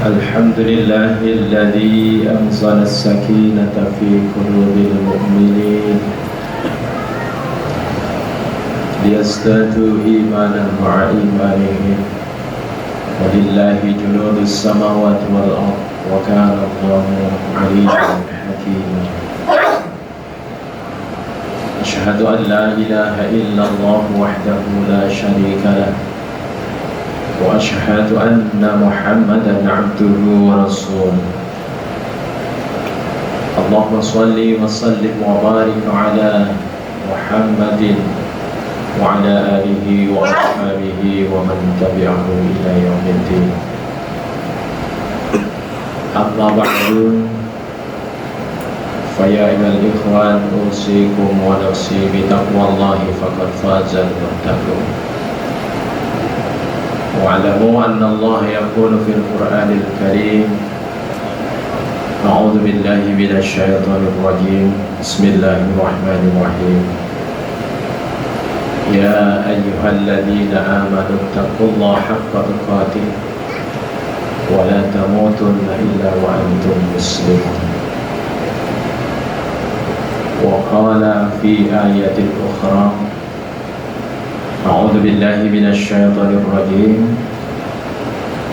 الحمد لله الذي أنزل السكينة في قلوب المؤمنين ليزدادوا إيمانا مع إيمانهم ولله جنود السماوات والأرض وكان الله عليما حكيما. أشهد أن لا إله إلا الله وحده لا شريك له وأشهد أن محمدا عبده ورسوله. اللهم صل وسلم وبارك على محمد وعلى آله وأصحابه ومن تبعه إلى يوم الدين. أما بعد فيا أيها الإخوان أوصيكم ونفسي بتقوى الله فقد فاز المتقون. واعلموا أن الله يقول في القرآن الكريم: أعوذ بالله من الشيطان الرجيم بسم الله الرحمن الرحيم يا أيها الذين آمنوا اتقوا الله حق تقاته ولا تموتن إلا وأنتم مسلمون. وقال في آية أخرى: أعوذ بالله من الشيطان الرجيم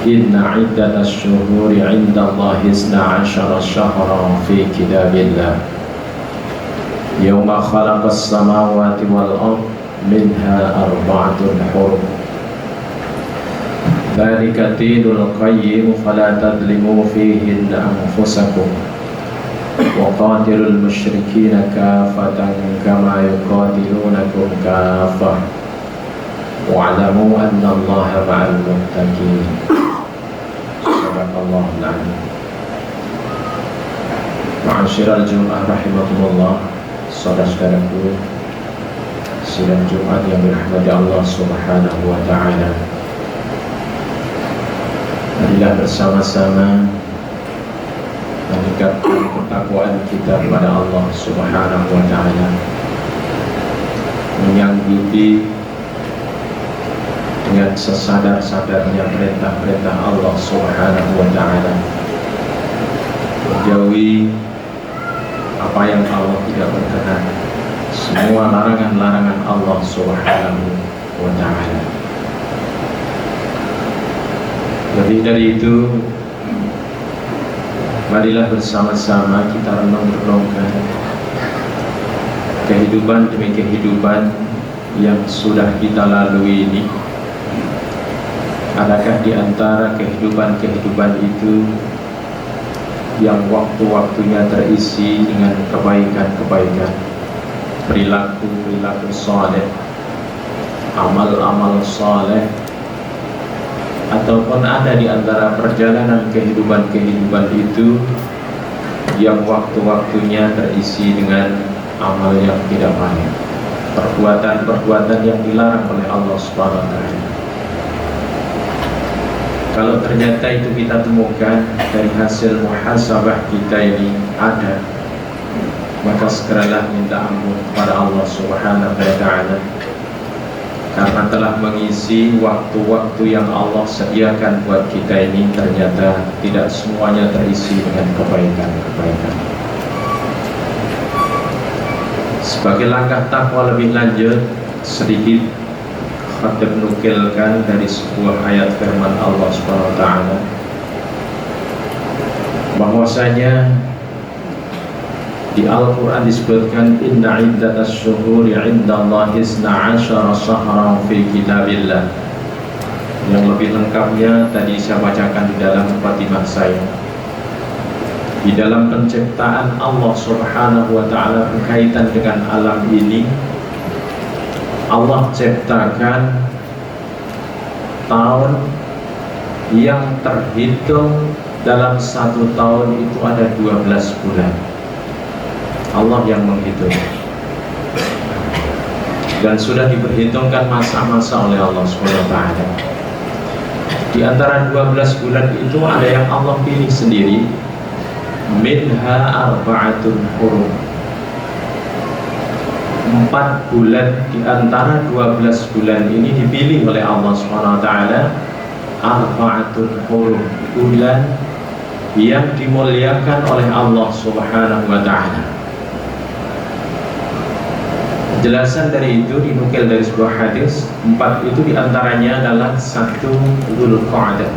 إن عدة الشهور عند الله 12 شهرا في كتاب الله يوم خلق السماوات والأرض منها 4 حرم ذلك الدين القيم فلا تظلموا فيهن أنفسكم وقاتلوا المشركين كافة كما يقاتلونكم كافة واعلموا أن الله مع المتقين. صدق الله العظيم. Ma'asyiral Jum'ah rahimakumullah, saudara-saudaraku sidang Jumat yang dirahmati Allah Subhanahu wa taala. Marilah bersama-sama meningkatkan ketakwaan kita kepada Allah Subhanahu wa taala, menyanggupi dengan sesadar-sadarnya perintah-perintah Allah Subhanahu wa taala, menjauhi apa yang Allah tidak berkenan, semua larangan-larangan Allah Subhanahu wa taala. Lebih dari itu, marilah bersama-sama kita renung-renungkan kehidupan demi kehidupan yang sudah kita lalui ini. Adakah di antara kehidupan-kehidupan itu yang waktu-waktunya terisi dengan kebaikan-kebaikan, perilaku-perilaku saleh, amal-amal saleh, ataupun ada di antara perjalanan kehidupan-kehidupan itu yang waktu-waktunya terisi dengan amal yang tidak baik, perbuatan-perbuatan yang dilarang oleh Allah Subhanahu wa taala. Kalau ternyata itu kita temukan dari hasil muhasabah kita ini ada, maka segeralah minta ampun kepada Allah Subhanahu wa taala, karena telah mengisi waktu-waktu yang Allah sediakan buat kita ini ternyata tidak semuanya terisi dengan kebaikan-kebaikan. Sebagai langkah takwa lebih lanjut, sedikit khatib nukilkan dari sebuah ayat firman Allah Subhanahu wa taala bahwasanya di Al-Quran disebutkan inna iddatas syuhuri indallahi 12 syahran fi kitabillah. Yang lebih lengkapnya tadi saya bacakan di dalam Fatimah saya. Di dalam penciptaan Allah Subhanahu wa taala berkaitan dengan alam ini, Allah ciptakan tahun yang terhitung dalam 1 tahun itu ada 12 bulan. Allah yang menghitung, dan sudah diperhitungkan masa-masa oleh Allah SWT. Di antara 12 bulan itu ada yang Allah pilih sendiri, minha arba'atun hurum, 4 bulan di antara 12 bulan ini dipilih oleh Allah SWT arba'atul hurum, bulan yang dimuliakan oleh Allah Subhanahu wa ta'ala. Penjelasan dari itu dinukil dari sebuah hadis. 4 itu diantaranya adalah 1 Dzulqa'dah,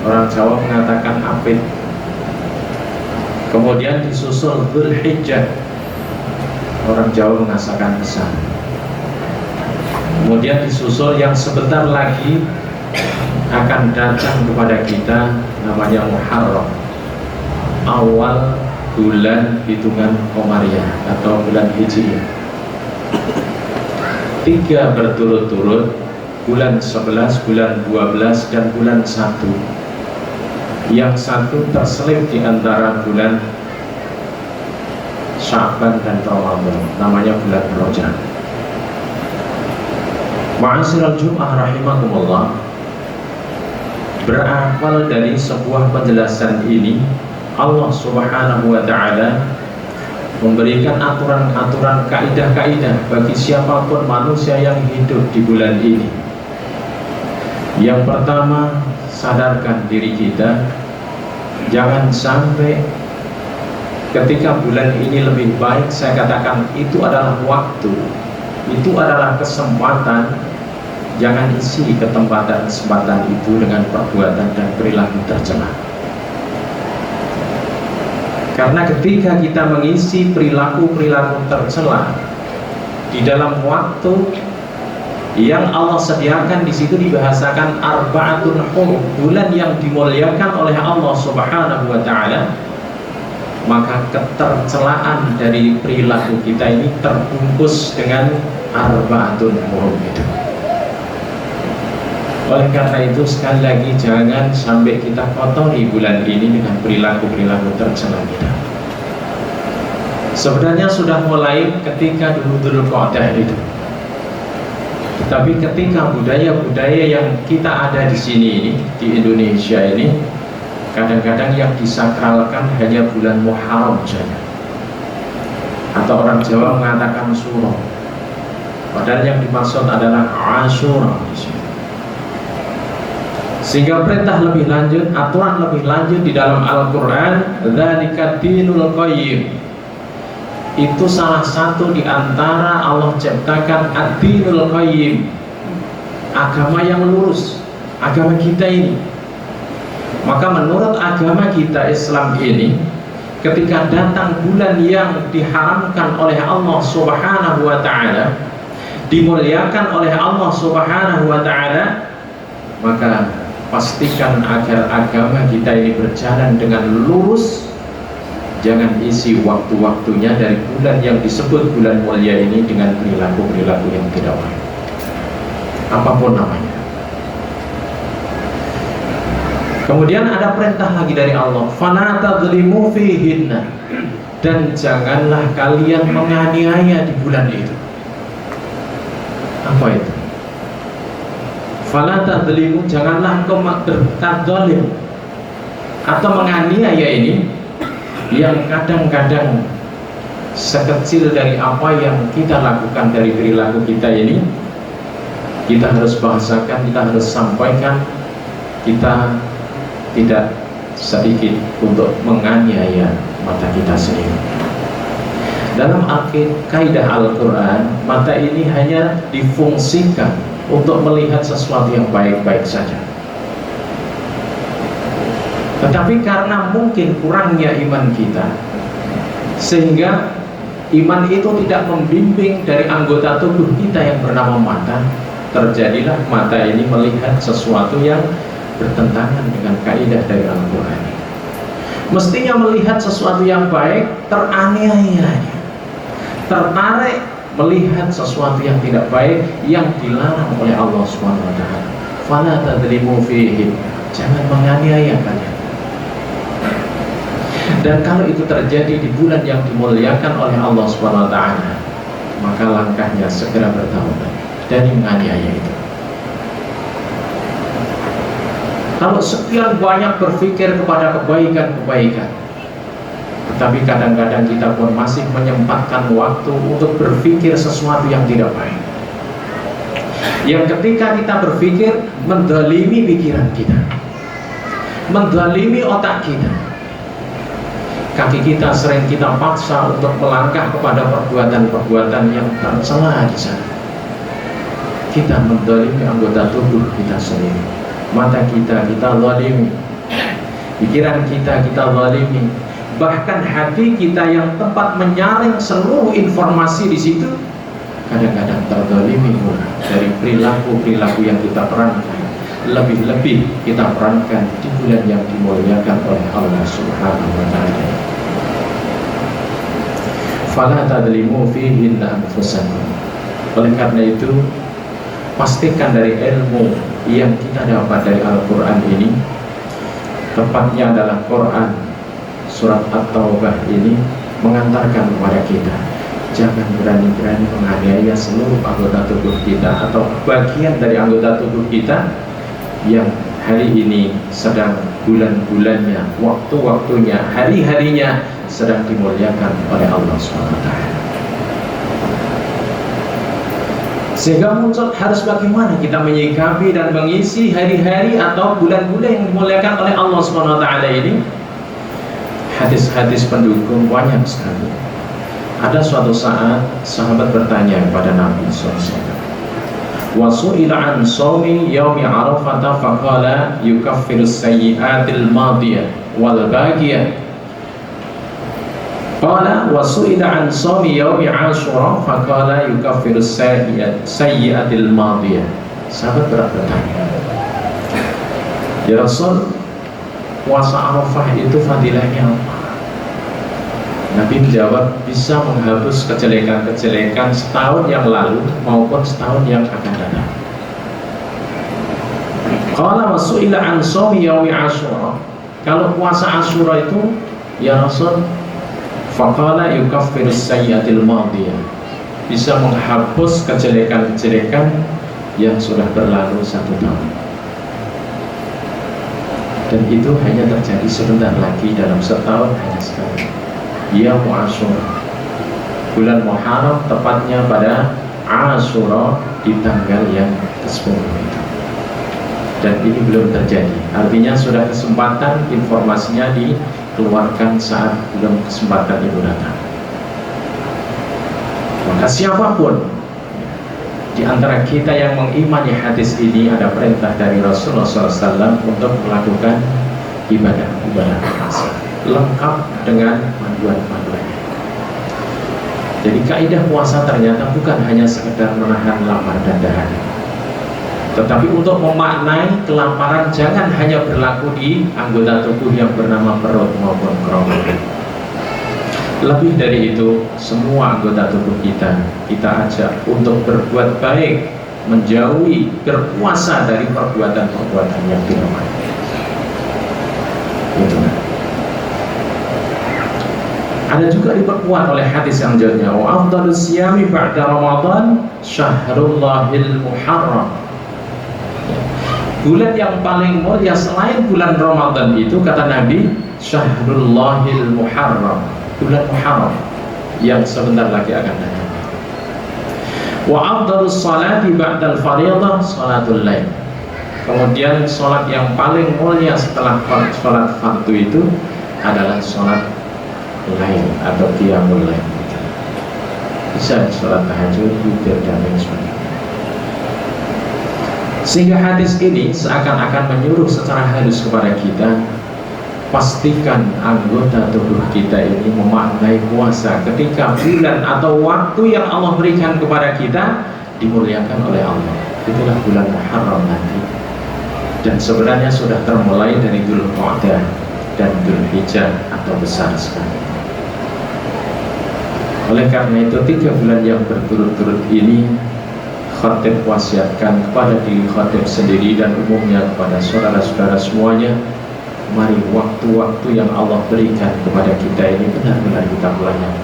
orang Jawa mengatakan Apit. Kemudian disusul Dzulhijjah, orang Jawa mengatakan Besar. Kemudian disusul yang sebentar lagi akan datang kepada kita, namanya Muharram, awal bulan hitungan Qamariyah atau bulan Hijriah. 3 berturut-turut, bulan 11, bulan 12, dan bulan 1. Yang 1 terselip di antara bulan Sya'ban dan Ramadan, namanya bulan Rajab. Ma'asyiral Jum'ah rahimakumullah, berawal dari sebuah penjelasan ini, Allah Subhanahu wa ta'ala memberikan aturan-aturan, kaidah-kaidah bagi siapapun manusia yang hidup di bulan ini. Yang pertama, sadarkan diri kita, jangan sampai ketika bulan ini lebih baik, saya katakan itu adalah waktu, itu adalah kesempatan. Jangan isi kesempatan itu dengan perbuatan dan perilaku tercela. Karena ketika kita mengisi perilaku-perilaku tercela di dalam waktu yang Allah sediakan, di situ dibahasakan arba'atul hurum, bulan yang dimuliakan oleh Allah Subhanahu wa ta'ala, maka ketercelaan dari perilaku kita ini terbungkus dengan arba'atul hurum itu. Oleh karena itu, sekali lagi jangan sampai kita kotori bulan ini dengan perilaku-perilaku tercela kita. Sebenarnya sudah mulai ketika dulu Dzulqa'dah itu. Tapi ketika budaya-budaya yang kita ada di sini ini, di Indonesia ini, kadang-kadang yang disakralkan hanya bulan Muharram saja. Atau orang Jawa mengatakan Suro. Padahal yang dimaksud adalah Asyura di sini. Sehingga perintah lebih lanjut, aturan lebih lanjut di dalam Al-Quran, dzalika dinul qayyim, itu salah satu di antara Allah ciptakan ad-dinul qayyim, agama yang lurus, agama kita ini. Maka menurut agama kita Islam ini, ketika datang bulan yang diharamkan oleh Allah Subhanahu wa ta'ala, dimuliakan oleh Allah Subhanahu wa ta'ala, maka pastikan agar agama kita ini berjalan dengan lurus. Jangan isi waktu-waktunya dari bulan yang disebut bulan mulia ini dengan perilaku-perilaku yang tidak baik, apapun namanya. Kemudian ada perintah lagi dari Allah, fala tadzlimu fihinna, dan janganlah kalian menganiaya di bulan itu. Apa itu? Fala tadzlimu, janganlah kau berbuat zalim atau menganiaya ini, yang kadang-kadang sekecil dari apa yang kita lakukan dari perilaku kita ini, kita harus bahasakan, kita harus sampaikan, kita tidak sedikit untuk menganiaya mata kita sendiri. Dalam kaidah Al-Quran, mata ini hanya difungsikan untuk melihat sesuatu yang baik-baik saja. Tetapi karena mungkin kurangnya iman kita, sehingga iman itu tidak membimbing dari anggota tubuh kita yang bernama mata, terjadilah mata ini melihat sesuatu yang bertentangan dengan kaidah dari Al-Quran. Mestinya melihat sesuatu yang baik, teraniaya, tertarik melihat sesuatu yang tidak baik yang dilarang oleh Allah SWT. Fala tadzlimu fihim, jangan menganiaya kalian. Dan kalau itu terjadi di bulan yang dimuliakan oleh Allah SWT, maka langkahnya segera bertaubat dari menganiaya itu. Kalau sekian banyak berpikir kepada kebaikan-kebaikan, tetapi kadang-kadang kita pun masih menyempatkan waktu untuk berpikir sesuatu yang tidak baik, yang ketika kita berpikir mendolimi pikiran kita, mendolimi otak kita. Kaki kita sering kita paksa untuk melangkah kepada perbuatan-perbuatan yang tercela di sana. Kita mendolimi anggota tubuh kita sendiri. Mata kita zalimi, pikiran kita zalimi, bahkan hati kita yang tempat menyaring seluruh informasi di situ kadang-kadang terzalimi dari perilaku-perilaku yang kita perankan. Lebih-lebih kita perankan di bulan yang dimuliakan oleh Allah Subhanahu wa Ta'ala. Fala tadlimu fihinna anfusakum. Oleh karena itu, pastikan dari ilmu yang kita dapat dari Al-Quran ini, tepatnya adalah Quran surat At-Taubah ini, mengantarkan kepada kita jangan berani-berani menganiaya seluruh anggota tubuh kita atau bagian dari anggota tubuh kita yang hari ini sedang bulan-bulannya, waktu-waktunya, hari-harinya sedang dimuliakan oleh Allah SWT. Sehingga muncul harus bagaimana kita menyikapi dan mengisi hari-hari atau bulan-bulan yang dimuliakan oleh Allah SWT ini. Hadis-hadis pendukung banyak sekali. Ada suatu saat sahabat bertanya kepada Nabi SAW, wasu'ila an shaumi yaumi arafah faqala yukaffiru sayyi'atil madiyah wal bagiyah. Qala wasu'ila an shaumi yaumi ashura faqala yukaffiru sayyi'atil madiyah. Sahabat bertanya, ya Rasul, puasa Arafah itu fadilahnya apa? Nabi menjawab, bisa menghapus kejelekan-kejelekan setahun yang lalu maupun setahun yang akan datang. Qala wasu'ila an shaumi yaumi Asyura. Kalau puasa Asyura itu, ya Rasul, faqala yukaffiru sayyi'atil madiyah. Bisa menghapus kejelekan-kejelekan yang sudah berlalu 1 tahun. Dan itu hanya terjadi sebentar lagi, dalam setahun hanya sekali. Yaum Asyura, bulan Muharram, tepatnya pada Asyura di tanggal yang ke-10 itu. Dan ini belum terjadi. Artinya sudah kesempatan informasinya dikeluarkan saat belum kesempatan itu datang. Maka siapapun di antara kita yang mengimani hadis ini, ada perintah dari Rasulullah SAW untuk melakukan ibadah-ibadah puasa lengkap dengan panduan-panduannya. Jadi kaidah puasa ternyata bukan hanya sekedar menahan lapar dan dahaga, tetapi untuk memaknai kelaparan jangan hanya berlaku di anggota tubuh yang bernama perut maupun kerongkongan. Lebih dari itu, semua anggota tubuh kita ajak untuk berbuat baik, menjauhi, berpuasa dari perbuatan-perbuatan yang dilarang. Itu. Ada juga diperkuat oleh hadis yang jauhnya, wa afdalus siyami ba'da Ramadan syahrullahil muharram. Bulan yang paling mulia selain bulan Ramadan itu, kata Nabi, syahrullahil muharram, bulan Muharram yang sebentar lagi akan datang. Wa afdalus salati ba'dal fardhah salatul lail. Kemudian salat yang paling mulia setelah salat fardu itu adalah salat lain atau qiyamul lail. Bisa sholat tahajud, witir, dan lain sebagainya. Sehingga hadis ini seakan-akan menyuruh secara halus kepada kita, pastikan anggota tubuh kita ini memaknai puasa ketika bulan atau waktu yang Allah berikan kepada kita dimuliakan oleh Allah. Itulah bulan Muharram nanti. Dan sebenarnya sudah termulai dari Dzulqa'dah dan Dzulhijjah atau besar sekali. Oleh karena itu 3 bulan yang berturut-turut ini khatib wasiatkan kepada diri khatib sendiri dan umumnya kepada saudara-saudara semuanya, mari waktu-waktu yang Allah berikan kepada kita ini benar-benar kita pelajari.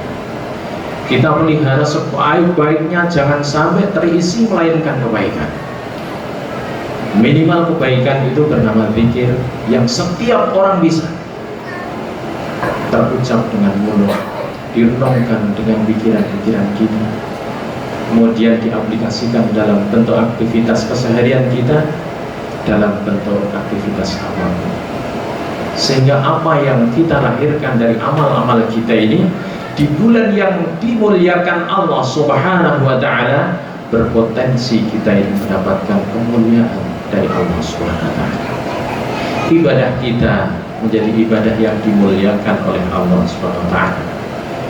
Kita pelihara sebaik-baiknya, jangan sampai terisi melainkan kebaikan. Minimal kebaikan itu bernama zikir yang setiap orang bisa terucap dengan mulut, direnungkan dengan pikiran-pikiran kita, kemudian diaplikasikan dalam bentuk aktivitas keseharian kita, dalam bentuk aktivitas apapun, sehingga apa yang kita lahirkan dari amal-amal kita ini di bulan yang dimuliakan Allah Subhanahu wa Ta'ala berpotensi kita ini mendapatkan kemuliaan dari Allah Subhanahu wa Ta'ala. Ibadah kita menjadi ibadah yang dimuliakan oleh Allah Subhanahu wa Ta'ala,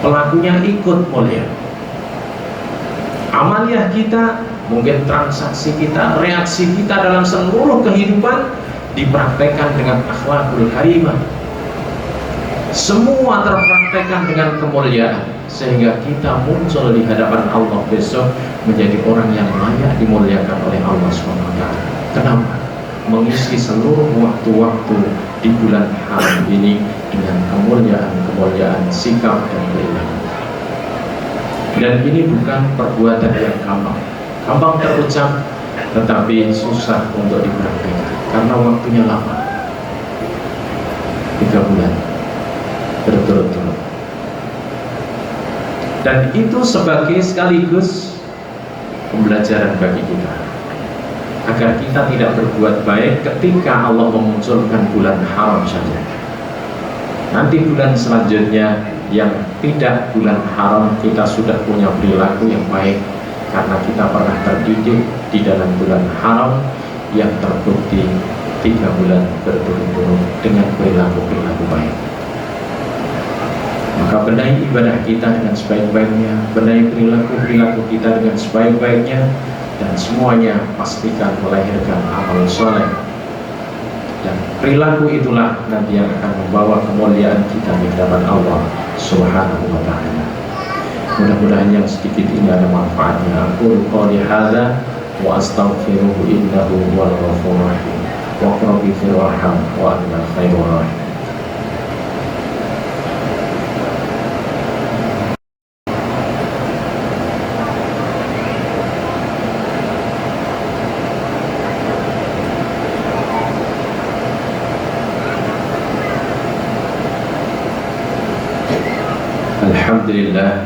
pelakunya ikut mulia. Amaliah kita, mungkin transaksi kita, reaksi kita dalam seluruh kehidupan dipraktekkan dengan akhlakul karimah. Semua terpraktekkan dengan kemuliaan, sehingga kita muncul di hadapan Allah besok menjadi orang yang layak dimuliakan oleh Allah SWT. Kenapa? Mengisi seluruh waktu-waktu di bulan haram ini dengan kemuliaan-kemuliaan sikap dan perilaku. Dan ini bukan perbuatan yang gampang terucap, tetapi susah untuk dipraktikkan karena waktunya lama, 3 bulan berturut-turut. Dan itu sebagai sekaligus pembelajaran bagi kita, agar kita tidak berbuat baik ketika Allah memunculkan bulan haram saja. Nanti bulan selanjutnya yang tidak bulan haram, kita sudah punya perilaku yang baik karena kita pernah terdidik di dalam bulan haram yang terbukti 3 bulan berturut-turut dengan perilaku-perilaku baik. Maka benahi ibadah kita dengan sebaik-baiknya, benahi perilaku-perilaku kita dengan sebaik-baiknya, dan semuanya pastikan melahirkan amal soleh. Dan perilaku itulah nanti yang akan membawa kemuliaan kita di hadapan Allah Subhanahu wa Ta'ala. Mudah-mudahan yang sedikit ini ada manfaatnya. Aku qouli hadza wa astaghfiruhu innahu huwal ghafurur rahim. Wa rabbi firwarham wa anta khairur rahim. Alhamdulillah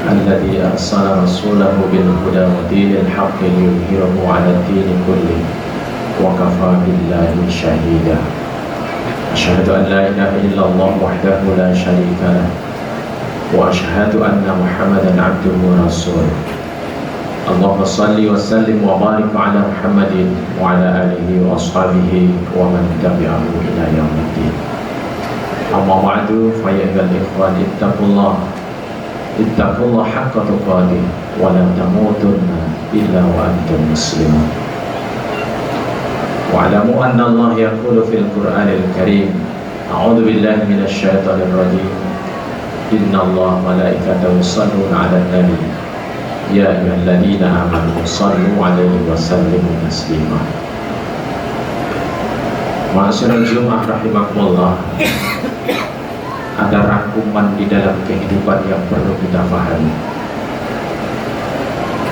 alladzi arsala rasulahu bil huda wa dinil haqqi liyudhhirahu 'ala ad-dini kullihi wa kafaa billahi shahida. Asyhadu an la ilaha illallah wahdahu la syarika lahu wa asyhadu anna Muhammadan 'abduhu wa rasuluh. Allahumma shalli wa sallim wa barik 'ala Muhammadin wa 'ala alihi wa ashabihi wa man tabi'ahu ila yaumiddin. Amma ba'du, fa ya ayyuhal ikhwan ittaqullah haqqa tuqatih wa la tamutunna illa wa antum muslimun. Wa'lamu anna Allah yaqulu fil Qur'anil Karim, a'udzu billahi minasy syaithanir rajim, innallaha wa malaikatahu yusholluna 'alan nabi ya ayyuhalladzina amanu shallu 'alaihi wa sallimu taslima. Ma'asyiral Jumat rahimakumullah, ada rangkuman di dalam kehidupan yang perlu kita pahami.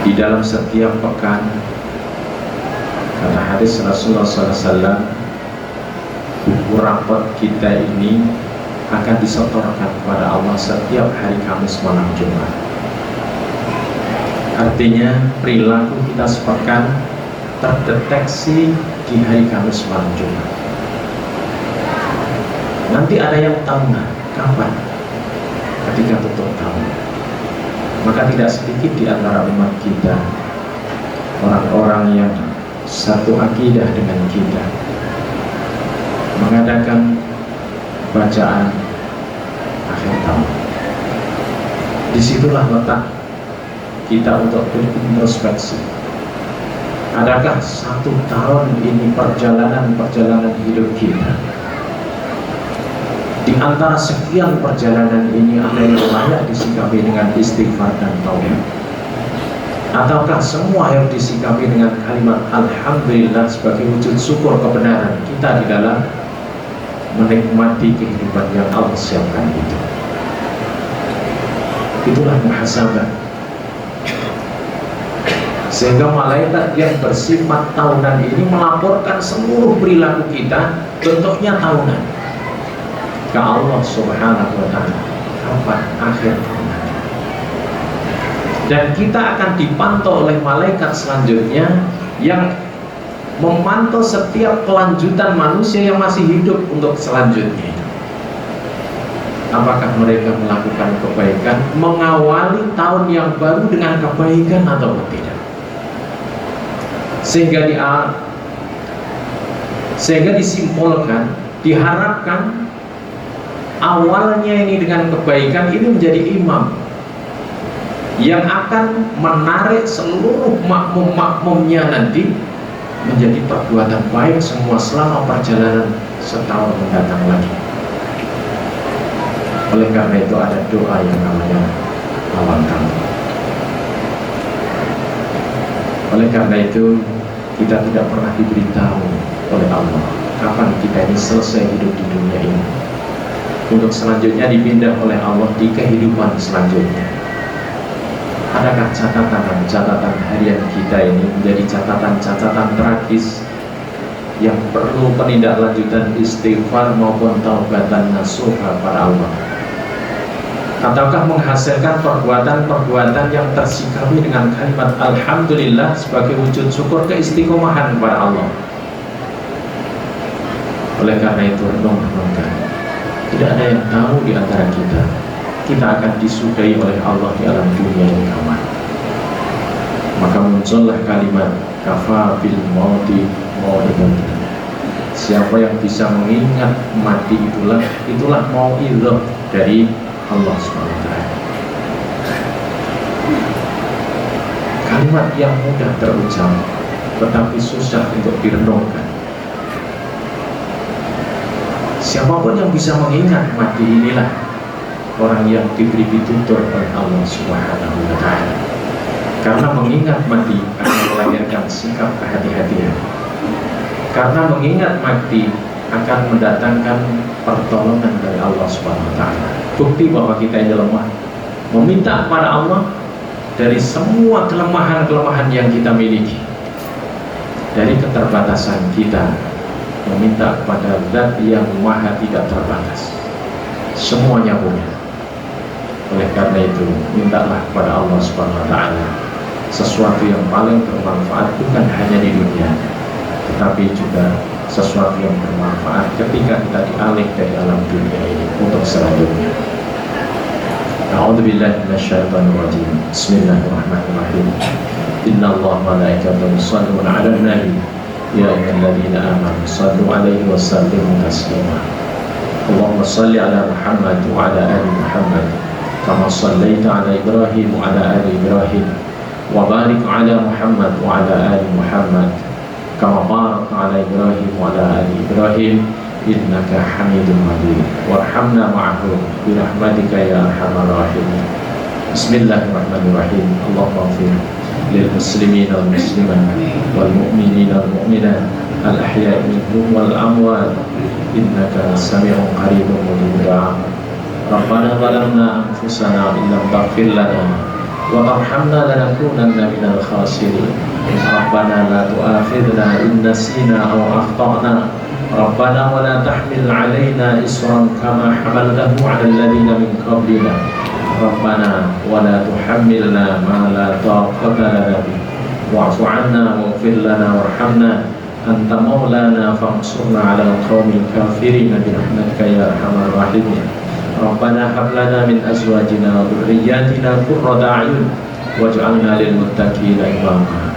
Di dalam setiap pekan, kata hadis Rasulullah SAW, buku rapot kita ini akan disetorkan kepada Allah setiap hari Kamis malam Jumat. Artinya perilaku kita sepekan terdeteksi di hari Kamis malam Jumat. Nanti ada yang tahunan. Kapan? Ketika tutup tahun. Maka tidak sedikit di antara umat kita orang-orang yang satu akidah dengan kita mengadakan bacaan akhir tahun. Disitulah letak kita untuk berintrospeksi. Adakah 1 tahun ini perjalanan hidup kita, di antara sekian perjalanan ini ada yang layak disikapi dengan istighfar dan taubat, ataukah semua yang disikapi dengan kalimat alhamdulillah sebagai wujud syukur kebenaran kita di dalam menikmati kehidupan yang Allah siapkan itu? Itulah muhasabah. Sehingga malaikat yang bersifat tahunan ini melaporkan seluruh perilaku kita bentuknya tahunan ke Allah Subhanahu wa Ta'ala. Kapan akhir tahun? Dan kita akan dipantau oleh malaikat selanjutnya yang memantau setiap kelanjutan manusia yang masih hidup untuk selanjutnya. Apakah mereka melakukan kebaikan, mengawali tahun yang baru dengan kebaikan atau tidak? Sehingga disimpulkan, diharapkan awalnya ini dengan kebaikan ini menjadi imam yang akan menarik seluruh makmum-makmumnya nanti menjadi perbuatan baik semua selama perjalanan setahun mendatang lagi. Oleh karena itu ada doa yang namanya awal tahun. Oleh karena itu kita tidak pernah diberitahu oleh Allah kapan kita ini selesai hidup di dunia ini, untuk selanjutnya dipindah oleh Allah di kehidupan selanjutnya. Adakah catatan harian kita ini menjadi catatan tragis yang perlu penindaklanjutan istighfar maupun taubatan nasuha para Allah? Ataukah menghasilkan perbuatan-perbuatan yang tersikapi dengan kalimat Alhamdulillah sebagai wujud syukur keistiqomahan kepada Allah? Oleh karena itu renung-renungkan, tidak ada yang tahu di antara kita akan disukai oleh Allah di alam dunia yang aman. Maka muncullah kalimat kafa bil mauti mau'idhan. Siapa yang bisa mengingat mati itulah mau'idhah dari Allah SWT. Kalimat yang mudah terucap tetapi susah untuk direnungkan. Siapapun yang bisa mengingat mati inilah orang yang diberi pitutur oleh Allah Subhanahu wa Ta'ala. Karena mengingat mati akan melahirkan sikap kehati-hatian. Karena mengingat mati akan mendatangkan pertolongan dari Allah Subhanahu wa Ta'ala. Bukti bahwa kita ini lemah, meminta kepada Allah dari semua kelemahan-kelemahan yang kita miliki, dari keterbatasan kita, meminta kepada Zat yang Maha tidak terbatas, semuanya punya. Oleh karena itu, mintalah kepada Allah Subhanahu wa Ta'ala sesuatu yang paling bermanfaat, bukan hanya di dunia, tetapi juga sesuatu yang bermanfaat ketika kita dialih dari alam dunia ini untuk selanjutnya. A'udzubillahi minasyaitonir rajim. Bismillahirrahmanirrahim. Innallaha wa malaikatahu yusholluna 'alan nabi ya ayyuhalladzina amanu shallu 'alaihi wa sallimu taslima. Allahumma shalli 'ala Muhammad wa 'ala ali Muhammad kama shallaita 'ala Ibrahim wa 'ala ali Ibrahim wa barik 'ala Muhammad wa 'ala ali Muhammad kama barakta 'ala Ibrahim wa 'ala ali Ibrahim innaka Hamidum Majid. Warhamna ma'ahum bi rahmatika ya arhamar rahimin. Bismillahirrahmanirrahim. Allahumma ighfir lil muslimin wal muslimat wal mu'minin wal mu'minat al ahya'i minhum wal amwat innaka sami'un qaribun mujibud du'a. Rabbana zalamna anfusana wa illam taghfir lana wa tarhamna lanakunanna minal khasirin. Rabbana la tu'akhidna in nasina aw akhtana. Rabbana wa la tahmil 'alaina isran kama hamaltahu 'alal ladzina min qablina. Rabbana wa la tuhammilna ma la taqata lana bihi wa'fu 'anna waghfir lana warhamna anta maulana fansurna 'alal qaumil kafirin bi rahmatika ya arhamar rahimin. Rabbana hab lana min azwajina wa dhurriyyatina qurrata a'yun waj'alna lil muttaqina imama.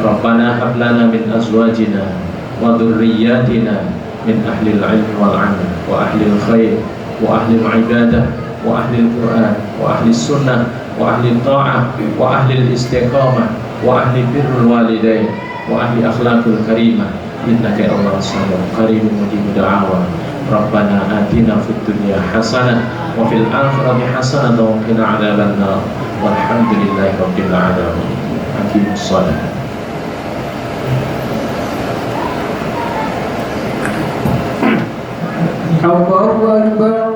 Rabbana hab lana min azwajina wa dhurriyyatina min ahli al-'ilm wal 'amal wa ahli al-khair wa ahli al-'ibadah wa ahli al-Qur'an wa ahli sunnah wa ahli ta'ah wa ahli al-istiqamah wa ahli birrul walidain wa ahli akhlaqul karimah innaka Allah sami'un qaribun mujibud da'awah. Rabbana atina fid dunya hasanah wa fil akhirati hasanah wa qina 'adzaban nar. Walhamdulillahi rabbil alamin. Aqimus shalah. Allahu Akbar.